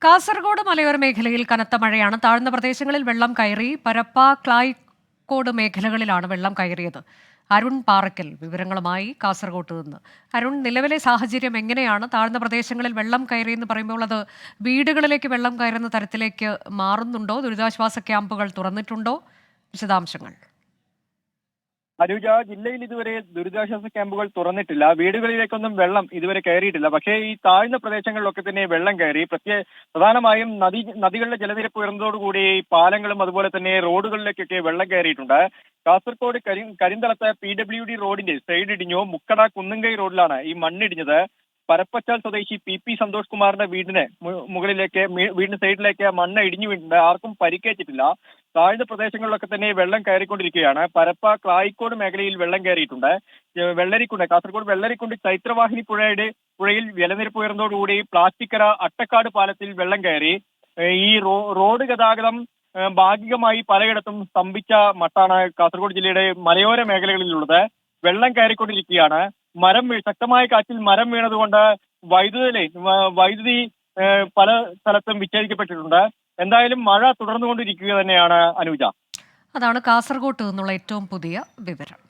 കാസർഗോഡ് മലയോര മേഖലയിൽ കനത്ത മഴയാണ്. താഴ്ന്ന പ്രദേശങ്ങളിൽ വെള്ളം കയറി. പരപ്പ, ക്ലായിക്കോട് മേഖലകളിലാണ് വെള്ളം കയറിയത്. അരുൺ പാറയ്ക്കൽ വിവരങ്ങളുമായി കാസർഗോഡ് നിന്ന്. അരുൺ, നിലവിലെ സാഹചര്യം എങ്ങനെയാണ്? താഴ്ന്ന പ്രദേശങ്ങളിൽ വെള്ളം കയറിയെന്ന് പറയുമ്പോൾ അത് വീടുകളിലേക്ക് വെള്ളം കയറുന്ന തരത്തിലേക്ക് മാറുന്നുണ്ടോ? ദുരിതാശ്വാസ ക്യാമ്പുകൾ തുറന്നിട്ടുണ്ടോ? വിശദാംശങ്ങൾ. അരൂജ, ജില്ലയിൽ ഇതുവരെ ദുരിതാശ്വാസ ക്യാമ്പുകൾ തുറന്നിട്ടില്ല. വീടുകളിലേക്കൊന്നും വെള്ളം ഇതുവരെ കയറിയിട്ടില്ല. പക്ഷേ ഈ താഴ്ന്ന പ്രദേശങ്ങളിലൊക്കെ തന്നെ വെള്ളം കയറി. പ്രധാനമായും നദികളിലെ ജലനിരപ്പ് ഉയർന്നതോടുകൂടി ഈ പാലങ്ങളും അതുപോലെ തന്നെ റോഡുകളിലേക്കൊക്കെ വെള്ളം കയറിയിട്ടുണ്ട്. കാസർഗോഡ് കരിന്തളത്ത് PWD റോഡിന്റെ സൈഡ് ഇടിഞ്ഞു. മുക്കട കുന്നുംകൈ റോഡിലാണ് ഈ മണ്ണിടിഞ്ഞത്. പരപ്പച്ചാൽ സ്വദേശി PP സന്തോഷ് കുമാറിന്റെ വീടിന് സൈഡിലേക്ക് മണ്ണ് ഇടിഞ്ഞു വീണിട്ടുണ്ട്. ആർക്കും പരിക്കേറ്റിട്ടില്ല. താഴ്ന്ന പ്രദേശങ്ങളിലൊക്കെ തന്നെ വെള്ളം കയറിക്കൊണ്ടിരിക്കുകയാണ്. പരപ്പ, ക്ലായിക്കോട് മേഖലയിൽ വെള്ളം കയറിയിട്ടുണ്ട്. കാസർഗോഡ് വെള്ളരിക്കുണ്ട് ചൈത്രവാഹിനി പുഴയിൽ ജലനിരപ്പ് ഉയർന്നതോടുകൂടി പ്ലാസ്റ്റിക്കര അട്ടക്കാട് പാലത്തിൽ വെള്ളം കയറി. ഈ റോഡ് ഗതാഗതം ഭാഗികമായി പലയിടത്തും സ്തംഭിച്ച മട്ടാണ് കാസർഗോഡ് ജില്ലയുടെ മലയോര മേഖലകളിലുള്ളത്. വെള്ളം കയറിക്കൊണ്ടിരിക്കുകയാണ്. ശക്തമായ കാറ്റിൽ മരം വീണതുകൊണ്ട് വൈദ്യുതി പല സ്ഥലത്തും വിച്ഛേദിക്കപ്പെട്ടിട്ടുണ്ട്. എന്തായാലും മഴ തുടർന്നുകൊണ്ടിരിക്കുക തന്നെയാണ്, അനുജ. അതാണ് കാസർഗോഡ് നിന്നുള്ള ഏറ്റവും പുതിയ വിവരം.